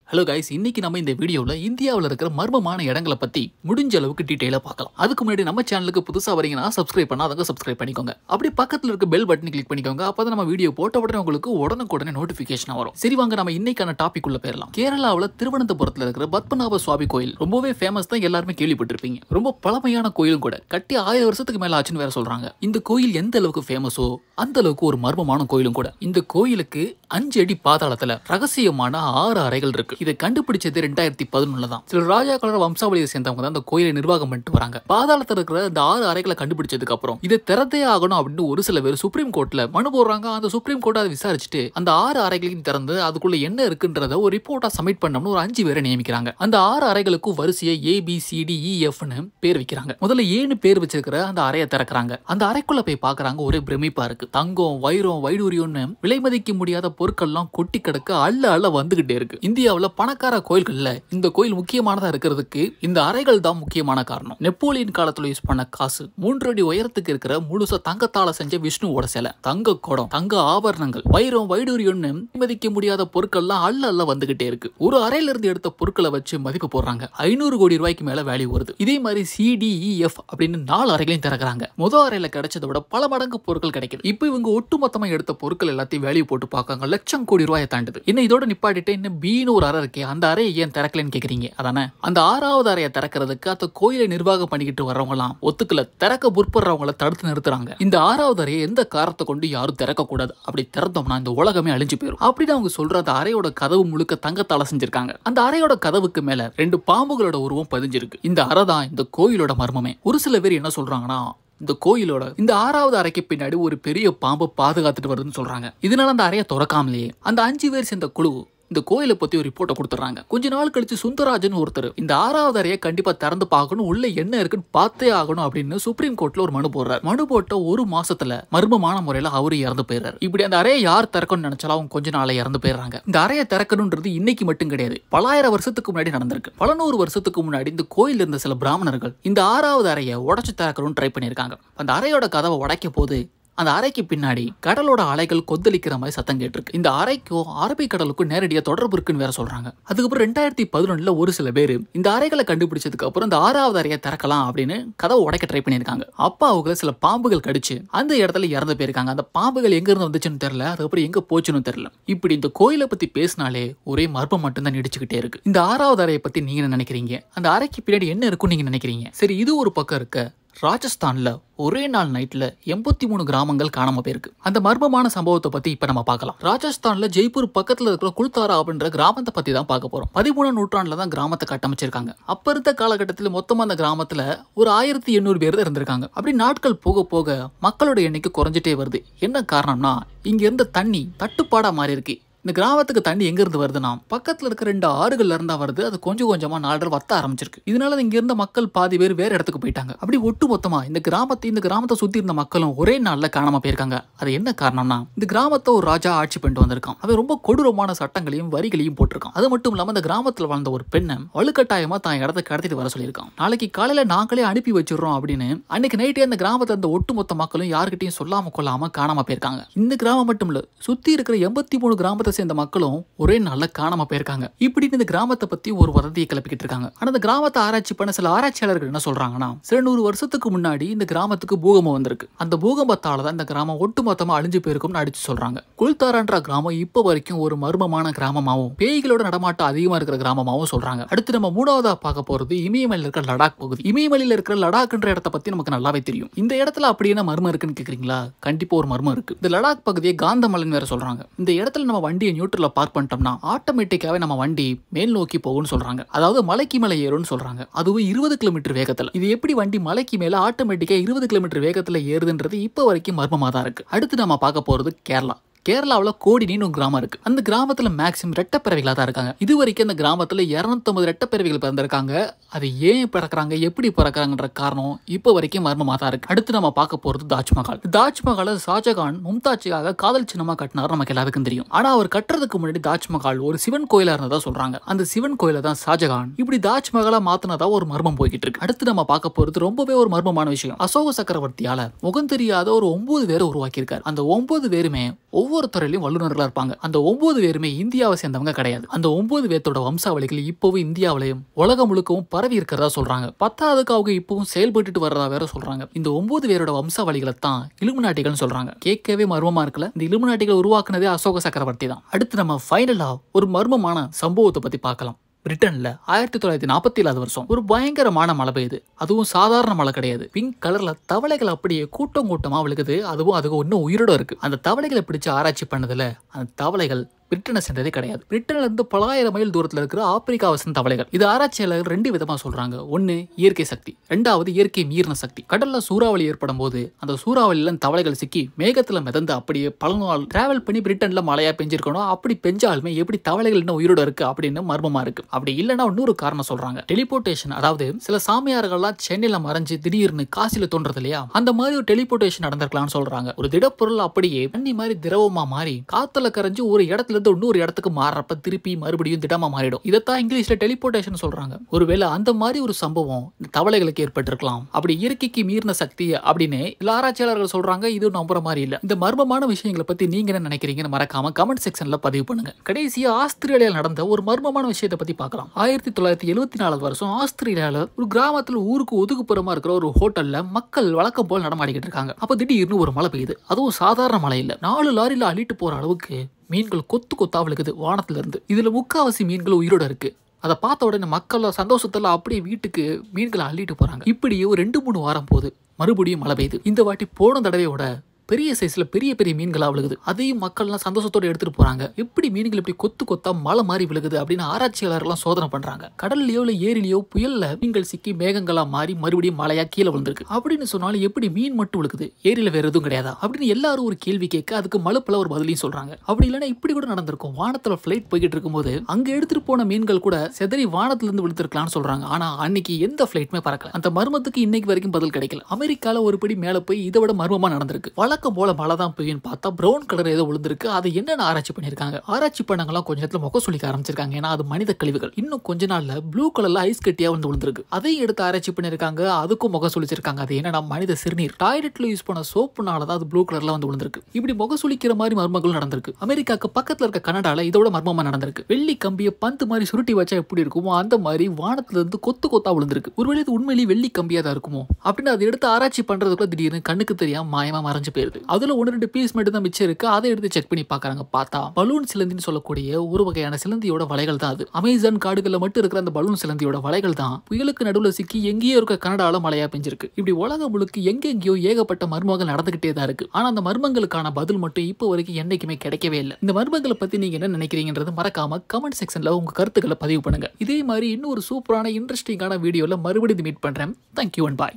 Hello guys, இன்னைக்கு நம்ம இந்த வீடியோவில் இந்தியாவில் இருக்கிற மர்மமான இடங்களை பற்றி முடிஞ்ச அளவுக்கு டீட்டெயிலாக பார்க்கலாம். அதுக்கு முன்னாடி நம்ம சேனலுக்கு புதுசாக வரீங்கன்னா சப்ஸ்கிரைப் பண்ணாதவங்க சப்ஸ்கிரைப் பண்ணிக்கோங்க. அப்படி பக்கத்தில் இருக்க பெல் பட்டனை கிளிக் பண்ணிக்கோங்க. அப்போ தான் நம்ம வீடியோ போட்ட உடனே உங்களுக்கு உடனுக்குடனே நோட்டிஃபிகேஷன் வரும். சரி, வாங்க நம்ம இன்னைக்கான டாபிக் உள்ள போயிடலாம். கேரளாவில் திருவனந்தபுரத்தில் இருக்கிற பத்மநாப சுவாமி கோயில் ரொம்பவே ஃபேமஸ் தான், எல்லாருமே கேள்விப்பட்டிருப்பீங்க. ரொம்ப பழமையான கோயிலும் கூட, கட்டி 1000 வருஷத்துக்கு மேல ஆச்சுன்னு வேற சொல்றாங்க. இந்த கோயில் எந்த அளவுக்கு ஃபேமஸோ அந்த அளவுக்கு ஒரு மர்மமான கோயிலும் கூட. இந்த கோயிலுக்கு 5 அடி பாதாளத்துல ரகசியமான 6 அறைகள் இருக்கு. இதை கண்டுபிடிச்சது 2011 தான். சில ராஜாக்களோட வம்சாவளியை சேர்ந்தவங்க தான் அந்த கோயிலை நிர்வாகம் பண்ணிட்டு வராங்க. பாதாளத்துல இருக்கிற இந்த 6 அறைகளை கண்டுபிடிச்சதுக்கு அப்புறம் இதை திறந்தே ஆகணும் அப்படின்னு ஒரு சில பேர் சுப்ரீம் கோர்ட்ல மனு போடுறாங்க. அந்த சுப்ரீம் கோர்ட் அதை விசாரிச்சுட்டு அந்த 6 அறைகளையும் திறந்து அதுக்குள்ள என்ன இருக்குன்றத ஒரு ரிப்போர்ட்டா சப்மிட் பண்ணணும்னு ஒரு 5 பேரை நியமிக்கிறாங்க. அந்த 6 அறைகளுக்கும் வரிசையை ABCDEFன்னு பேர் வைக்கிறாங்க. முதல்ல 7 பேர் வச்சிருக்கிற அந்த அறையை திறக்கிறாங்க. அந்த அறைக்குள்ள போய் பாக்குறாங்க. ஒரே பிரமிப்பா இருக்கு. தங்கம், வைரம், வைடூரியம்னு விலை மதிக்க முடியாத பொருட்கள்லாம் கொட்டி கிடக்க அள்ள வந்துகிட்டே இருக்கு. இந்தியாவில் பணக்கார கோயில்கள்ல இந்த கோயில் முக்கியமானதா இருக்கிறதுக்கு இந்த அறைகள் தான் முக்கியமான காரணம். நெப்போலியன் காலத்துல யூஸ் பண்ண காசு, 3 அடி உயரத்துக்கு இருக்கிற முழுசா தங்கத்தால செஞ்ச விஷ்ணுவோட சிலை, தங்க குடம், தங்க ஆபரணங்கள், வைரம், வைடூரியம்னு மதிக்க முடியாத பொருட்கள்லாம் அள்ள வந்துகிட்டே இருக்கு. ஒரு அறையில இருந்து எடுத்த பொருட்களை வச்சு மதிப்பு போடுறாங்க. 500 கோடி ரூபாய்க்கு மேல வேல்யூ வருது. இதே மாதிரி CDEF அப்படின்னு 4 அறைகளையும் திறக்கிறாங்க. முதல் அறையில கிடைச்சதை விட பல மடங்கு பொருட்கள் கிடைக்குது. இப்போ இவங்க ஒட்டுமொத்தமா எடுத்த பொருட்கள் எல்லாத்தையும் வேல்யூ போட்டு பார்க்காங்க. லட்சம் கோடி ரூபாயை தாண்டுது. என்ன இதோட நிப்பாட்டிட்டு இன்னும் Bன்னு ஒரு அறை இருக்கே, அந்த அறையை ஏன் திறக்கலன்னு கேக்குறீங்க. அதானே அந்த 6வது அறையை திறக்கிறதுக்கு அந்த கோயிலை நிர்வாகம் பண்ணிக்கிட்டு வர்றவங்களாம் ஒத்துக்கல. திறக்க முற்படுறவங்களை தடுத்து நிறுத்துறாங்க. இந்த 6வது அறையை எந்த காரணத்தை கொண்டு யாரும் திறக்க கூடாது. அப்படி திறந்தோம்னா இந்த உலகமே அழிஞ்சு போயிடும் அப்படின்னு அவங்க சொல்ற அந்த அறையோட கதவு முழுக்க தங்கத்தால செஞ்சிருக்காங்க. அந்த அறையோட கதவுக்கு மேல 2 பாம்புகளோட உருவம் பதிஞ்சிருக்கு. இந்த அறை தான் இந்த கோயிலோட மர்மமே. ஒரு சில பேர் என்ன சொல்றாங்கன்னா, இந்த கோயிலோட இந்த 6வது அறைக்கு பின்னாடி ஒரு பெரிய பாம்பு பாதுகாத்துட்டு வருதுன்னு சொல்றாங்க. இதனால அந்த அறையை திறக்காமலேயே அந்த 5 பேர் சேர்ந்த குழு இந்த கோயிலை பத்தி ஒரு ரிப்போர்ட்டை கொடுத்துறாங்க. கொஞ்ச நாள் கழிச்சு சுந்தரராஜன் ஒருத்தர் இந்த 6வது அறையை கண்டிப்பா திறந்து பார்க்கணும், உள்ள என்ன இருக்குன்னு பார்த்தே ஆகணும் அப்படின்னு சுப்ரீம் கோர்ட்ல ஒரு மனு போடுறாரு. மனு போட்ட 1 மாசத்துல மர்மமான முறையில அவரு இறந்து போயிடுறாரு. இப்படி அந்த அறையை யார் திறக்கணும்னு நினைச்சாலும் அவங்க கொஞ்ச நாளை இறந்து போயிடுறாங்க. இந்த அறையை திறக்கணும்ன்றது இன்னைக்கு மட்டும் கிடையாது, பலாயிரம் வருஷத்துக்கு முன்னாடி நடந்திருக்கு. பல 100 வருஷத்துக்கு முன்னாடி இந்த கோயில் இருந்த சில பிராமணர்கள் இந்த 6வது அறையை உடைச்சு திறக்கணும்னு ட்ரை பண்ணியிருக்காங்க. அந்த அறையோட கதவை உடைக்க போது அந்த அறைக்கு பின்னாடி கடலோட அலைகள் கொந்தளிக்கிற மாதிரி சத்தம் கேட்டிருக்கு. இந்த அறைக்கும் அரபிக் கடலுக்கும் நேரடியா தொடர்பு இருக்குன்னு வேற சொல்றாங்க. அதுக்கப்புறம் 2011 ஒரு சில பேர் இந்த அறைகளை கண்டுபிடிச்சதுக்கு அப்புறம் இந்த 6வது அறையை திறக்கலாம் அப்படின்னு கதவை உடைக்க ட்ரை பண்ணியிருக்காங்க. அப்ப அவங்க சில பாம்புகள் கடிச்சு அந்த இடத்துல இறந்து போயிருக்காங்க. அந்த பாம்புகள் எங்க இருந்து வந்துச்சுன்னு தெரியல, அதுக்கப்புறம் எங்க போச்சுன்னு தெரியல. இப்படி இந்த கோயிலை பத்தி பேசினாலே ஒரே மர்மம் மட்டும் தான் நீடிச்சுக்கிட்டே இருக்கு. இந்த 6வது அறையை பத்தி நீங்க என்ன நினைக்கிறீங்க? அந்த அறைக்கு பின்னாடி என்ன இருக்குன்னு நீங்க நினைக்கிறீங்க? சரி, இது ஒரு பக்கம் இருக்க, ராஜஸ்தான்ல ஒரே நாள் நைட்ல 83 கிராமங்கள் காணாம போயிருக்கு. அந்த மர்மமான சம்பவத்தை பத்தி இப்ப நம்ம பார்க்கலாம். ராஜஸ்தான்ல ஜெய்ப்பூர் பக்கத்துல இருக்கிற குல்தாரா அப்படின்ற கிராமத்தை பத்தி தான் பார்க்க போறோம். 13ஆம் நூற்றாண்டுல தான் கிராமத்தை கட்டமைச்சிருக்காங்க. அப்ப இருந்த காலகட்டத்தில் மொத்தமா அந்த கிராமத்துல ஒரு 1800 பேர் தான் இருந்திருக்காங்க. அப்படி நாட்கள் போக போக மக்களோட எண்ணிக்கை குறைஞ்சிட்டே வருது. என்ன காரணம்னா, இங்க இருந்த தண்ணி தட்டுப்பாடா மாறி இருக்கு. இந்த கிராமத்துக்கு தண்ணி எங்க இருந்து வருதுன்னா, பக்கத்துல இருக்க 2 ஆறுகள்ல இருந்தா வருது. அது கொஞ்சம் கொஞ்சமா நாடு வத்த ஆரம்பிச்சிருக்கு. இதனால இங்க இருந்த மக்கள் பாதி பேர் வேற இடத்துக்கு போயிட்டாங்க. அப்படி ஒட்டு மொத்தமா இந்த கிராமத்தை சுத்தி இருந்த மக்களும் ஒரே நாள்ல காணாம போயிருக்காங்க. அது என்ன காரணம்னா, இந்த கிராமத்தை ஒரு ராஜா ஆட்சி பண்ணிட்டு வந்திருக்கான். அவன் ரொம்ப கொடூரமான சட்டங்களையும் வரிகளையும் போட்டிருக்கான். அது மட்டும் இல்லாம இந்த கிராமத்துல வாழ்ந்த ஒரு பெண்ணை வலுக்கட்டாயமா தான் இடத்தை கடத்திட்டு வர சொல்லியிருக்கான். நாளைக்கு காலையில நாங்களே அனுப்பி வச்சிடறோம் அப்படின்னு அன்னைக்கு நைட்டே அந்த கிராமத்தை அந்த ஒட்டுமொத்த மக்களும் யாருக்கிட்டையும் சொல்லாம கொள்ளாம காணாம போயிருக்காங்க. இந்த கிராமம் மட்டும் இல்ல, சுத்தி இருக்கிற 83 கிராமத்தை சேர்ந்த மக்களும் ஒரே நாள்ல காணாம போயிருக்காங்க. இப்படி இந்த கிராமத்தை பத்தி ஒரு வதந்தியை கிளப்பிக்கிட்டு இருக்காங்க. ஆனா இந்த கிராமத்தை ஆராய்ச்சி பண்ண சில ஆராய்ச்சியாளர்கள் என்ன சொல்றாங்கன்னா, சில 100 வருஷத்துக்கு முன்னாடி இந்த கிராமத்துக்கு பூகம்பம் வந்திருக்கு. அந்த பூகம்பத்தால தான் இந்த கிராமம் ஒட்டுமொத்தமா அழிஞ்சு போயிருக்கும்னு அடிச்சு சொல்றாங்க. குல்தாரான்ற கிராமம் இப்ப வரைக்கும் ஒரு மர்மமான கிராமமாவும் பேய்களோட நடமாட்டம் அதிகமா இருக்கிற கிராமமாவும் சொல்றாங்க. அடுத்து நம்ம 3வதா பார்க்க போறது இமயமலையில இருக்கிற லடாக் பகுதி. இமயமலையில இருக்கிற லடாக்ன்ற இடத்தை பத்தி நமக்கு நல்லாவே தெரியும். இந்த இடத்துல அப்படி என்ன மர்மம் இருக்குன்னு கேக்குறீங்களா? கண்டிப்பா ஒரு மர்மம் இருக்கு. இந்த லடாக் பகுதியை காந்தமலைன்னு வேற சொல்றாங்க. இந்த இடத்துல நம்ம வண்டியை நியூட்ரல்ல பார்க் பண்ணிட்டோம்னா ஆட்டோமேட்டிக்காவே நம்ம வண்டி மேல் நோக்கி போகும்னு சொல்றாங்க. அதாவது மலைக்கு மேல ஏறும்னு சொல்றாங்க. அதுவும் 20 கிலோமீட்டர் வேகத்துல. இது எப்படி வண்டி மலைக்கு மேல ஆட்டோமேட்டிக்கா 20 கிலோமீட்டர் வேகத்துல ஏறுதுன்றது இப்ப வரைக்கும் மர்மமா தான் இருக்கு. அடுத்து நம்ம பார்க்க போறது கேரளா. கேரளாவில் கோடினின்னு ஒரு கிராமம் இருக்கு. அந்த கிராமத்துல மேக்ஸிமம் ரெட்டப்பிறவிகளா தான் இருக்காங்க. இது வரைக்கும் அந்த கிராமத்துல 250 ரெட்டப்பிறவிகள் பிறந்திருக்காங்க. அது ஏன் பிறக்கிறாங்க, எப்படி பிறக்கிறாங்கன்ற காரணம் இப்ப வரைக்கும் மர்மமா தான் இருக்கு. அடுத்து நம்ம பார்க்க போறது தாஜ்மஹால். தாஜ்மஹாலை ஷாஜகான் மும்தாஜுக்காக காதல் சின்னமா கட்டினார், நமக்கு எல்லாருக்கும் தெரியும். ஆனா அவர் கட்டுறதுக்கு முன்னாடி தாஜ்மஹால் ஒரு சிவன் கோயிலா இருந்ததா சொல்றாங்க. அந்த சிவன் கோயில தான் ஷாஜகான் இப்படி தாஜ்மஹாலா மாத்தினதா ஒரு மர்மம் போய்கிட்டு இருக்கு. அடுத்து நம்ம பார்க்க போறது ரொம்பவே ஒரு மர்மமான விஷயம். அசோக சக்கரவர்த்தியால முகம் தெரியாத ஒரு 9 பேரை உருவாக்கி இருக்காரு. அந்த 9 பேருமே ஒவ்வொரு ஒவ்வொரு துறையிலும் வல்லுநர்களா இருப்பாங்க. அந்த 9 பேருமே இந்தியாவை சேர்ந்தவங்க கிடையாது. அந்த 9 பேர்த்தோட வம்சாவளிகள் இப்பவும் இந்தியாவிலையும் உலகம் முழுக்கவும் பரவி இருக்கிறதா சொல்றாங்க. 10வது அவங்க இப்பவும் செயல்பட்டு வர்றதா வேற சொல்றாங்க. இந்த 9 பேரோட வம்சாவளிகளை தான் இலுமினாட்டிகள் சொல்றாங்க. கேட்கவே மர்மமா இருக்குல்ல. இந்த இலுமினாட்டிகள் உருவாக்குனதே அசோக சக்கரவர்த்தி தான். அடுத்து நம்ம ஃபைனலா ஒரு மர்மமான சம்பவத்தை பத்தி பார்க்கலாம். பிரிட்டன்ல 1947 வருஷம் ஒரு பயங்கரமான மழை பெய்யுது. அதுவும் சாதாரண மழை கிடையாது. பிங்க் கலர்ல தவளைகள் அப்படியே கூட்டம் கூட்டமா விழுகுது. அதுவும் அதுக்கு இன்னும் உயிரோட இருக்கு. அந்த தவளைகளை பிடிச்சு ஆராய்ச்சி பண்ணதுல அந்த தவளைகள் பிரிட்டனை சேர்ந்ததே கிடையாது. பிரிட்டன்ல இருந்து பல ஆயிரம் மைல் தூரத்தில் இருக்கிற ஆப்பிரிக்காவை சேர்ந்த தவளைகள். இது ஆராய்ச்சியாளர்கள் 2 விதமா சொல்றாங்க. ஒன்னு இயற்கை சக்தி, 2வது இயற்கை மீறின சக்தி. கடல்ல சூறாவளி ஏற்படும் போது அந்த சூறாவளியில தவளைகள் சிக்கி மேகத்துல மிதந்து அப்படியே பல நாள் டிராவல் பண்ணி பிரிட்டன்ல மழையா பெஞ்சிருக்கணும். அப்படி பெஞ்சாலுமே எப்படி தவளைகள் இன்னும் உயிரோட இருக்கு அப்படின்னு மர்மமா இருக்கு. அப்படி இல்லைன்னா இன்னொரு காரணம் சொல்றாங்க. டெலிபோர்டேஷன். அதாவது சில சாமியார்கள்லாம் சென்னையில மறைஞ்சு திடீர்னு காசில தோன்றது இல்லையா, அந்த மாதிரி ஒரு டெலிபோர்டேஷன் நடந்திருக்கலாம்னு சொல்றாங்க. ஒரு திடப்பொருள் அப்படியே தண்ணி மாதிரி திரவமா மாறி காத்துல கரைஞ்சு ஒரு இடத்துல இன்னொரு இடத்துக்கு மாறப்ப திருப்பி மறுபடியும் திடமா மாறிடும். இதைத்தான் இங்கிலீஷ்ல டெலிபோர்டேஷன் சொல்றாங்க. ஒருவேளை அந்த மாதிரி ஒரு சம்பவம் தவளைகளுக்கு ஏற்பட்டிருக்கலாம். அப்படி இயற்கைக்கு மீறின சக்தி அப்படின்னு ஆராய்ச்சியாளர்கள் சொல்றாங்க. இது நம்புற மாதிரி இல்ல. இந்த மர்மமான விஷயங்களை பத்தி நீங்க என்ன நினைக்கிறீங்கன்னு மறக்காம கமெண்ட் செக்ஷன்ல பதிவு பண்ணுங்க. கடைசியா ஆஸ்திரேலியாவில் நடந்த ஒரு மர்மமான விஷயத்தை பத்தி பார்க்கலாம். 1974 வருஷம் ஆஸ்திரேலியாவில் ஒரு கிராமத்தில் ஊருக்கு ஒதுக்குப்புறமா இருக்கிற ஒரு ஹோட்டல்ல மக்கள் வழக்கம் போல் நடமாடிக்கிட்டு இருக்காங்க. அப்ப திடீர்னு ஒரு மழை பெய்யுது. அதுவும் சாதாரண மழை இல்ல. 4 லாரியில அள்ளிட்டு போற அளவுக்கு மீன்கள் கொத்து கொத்தா விழுகுது வானத்துல இருந்து. இதுல முக்காவாசி மீன்கள் உயிரோட இருக்கு. அதை பார்த்த உடனே மக்கள் சந்தோஷத்துல அப்படியே வீட்டுக்கு மீன்களை அள்ளிட்டு போறாங்க. இப்படியே ஒரு 2-3 வாரம் போது மறுபடியும் மழை பெய்யுது. இந்த வாட்டி போன தடவையோட பெரிய சைஸ்ல பெரிய பெரிய மீன்களா விழுகுது. அதையும் மக்கள்லாம் சந்தோஷத்தோட எடுத்துட்டு போறாங்க. எப்படி மீன்கள் இப்படி கொத்து கொத்தா மழை மாதிரி விழுகுது அப்படின்னு ஆராய்ச்சியாளர்கள் சோதனை பண்றாங்க. கடல்லையோ இல்ல ஏரியிலையோ புயல்ல மீன்கள் சிக்கி மேகங்களா மாறி மறுபடியும் மழையா கீழே விழுந்திருக்கு அப்படின்னு சொன்னாலும் எப்படி மீன் மட்டும் விழுகுது, ஏரியில வேற எதுவும் கிடையாதா அப்படின்னு எல்லாரும் ஒரு கேள்வி கேட்க அதுக்கு மலுப்பல ஒரு பதிலையும் சொல்றாங்க. அப்படி இல்லைன்னா இப்படி கூட நடந்திருக்கும். வானத்துல பிளைட் போய்கிட்டு இருக்கும்போது அங்க எடுத்துட்டு போன மீன்கள் கூட செதறி வானத்துல இருந்து விழுந்திருக்கலாம்னு சொல்றாங்க. ஆனா அன்னைக்கு எந்த பிளைட்டுமே பறக்கல. அந்த மர்மத்துக்கு இன்னைக்கு வரைக்கும் பதில் கிடைக்கல. அமெரிக்கால ஒருபடி மேல போய் இதை விட மர்மமா நடந்திருக்கு. வழக்கம் போல மழை தான் பெய்யும் பார்த்தா பிரவுன் கலர் ஏதோ விழுந்திருக்கு. அதை என்னென்ன ஆராய்ச்சி பண்ணிருக்காங்க. ஆராய்ச்சி பண்ணவங்களாம் கொஞ்ச நேரத்துல முகம் சுளிக்க ஆரம்பிச்சிருக்காங்க. ஏன்னா அது மனித கழிவுகள். இன்னும் கொஞ்ச நாள்ல ப்ளூ கலர்ல ஐஸ் கட்டியா வந்து விழுந்திருக்கு. அதையும் எடுத்து ஆராய்ச்சி பண்ணிருக்காங்க. அதுக்கும் முகம் சுளிச்சிருக்காங்க. அது என்னன்னா மனித சிறுநீர். டாய்லெட்ல யூஸ் பண்ண சோப்புனால தான் அது ப்ளூ கலர்ல வந்து விழுந்திருக்கு. இப்படி முகம் சுளிக்கிற மாதிரி மர்மங்கள் நடந்திருக்கு. அமெரிக்காக்கு பக்கத்துல இருக்க கனடால இதோட மர்மமா நடந்திருக்கு. வெள்ளி கம்பியை பந்து மாதிரி சுருட்டி வச்சா எப்படி இருக்குமோ அந்த மாதிரி வானத்துல இருந்து கொத்து கொத்தா விழுந்திருக்கு. ஒருவேளை இது உண்மையிலேயே வெள்ளி கம்பியா தான் இருக்குமோ அப்படின்னு அதை எடுத்து ஆராய்ச்சி பண்றதுக்குள்ள திடீர்னு கண்ணுக்கு தெரியாம மாயமா மறைஞ்சு போயிருது. அதுல 1-2 பீஸ் மட்டும் தான் மிச்சம் இருக்கு. அதை எடுத்து செக் பண்ணி பாக்குறாங்க. பார்த்தா பலூன் சிலந்தின்னு சொல்லக்கூடிய ஒரு வகையான சிலந்தியோட வலைகள் தான் அது. அமேசான் காடுகள்ல மட்டும் இருக்கிற அந்த பலூன் சிலந்தியோட வலைகள் தான் புயலுக்கு நடுவுல சிக்கி எங்கேயோ இருக்க கனடால மழையா பெஞ்சிருக்கு. இப்படி உலகம் முழுக்க எங்கெங்கயோ ஏகப்பட்ட மர்மங்கள் நடந்துகிட்டே தான் இருக்கு. ஆனா அந்த மர்மங்களுக்கான பதில் மட்டும் இப்போ வரைக்கும் என்னைக்குமே கிடைக்கவே இல்லை. இந்த மர்மங்களை பத்தி நீங்க என்ன நினைக்கிறீங்கன்றது மறக்காம கமெண்ட் செக்ஷன்ல உங்க கருத்துக்களை பதிவு பண்ணுங்க. இதே மாதிரி இன்னொரு சூப்பரான இன்ட்ரெஸ்டிங்கான வீடியோல மறுபடியும் மீட் பண்றேன். Thank you and bye.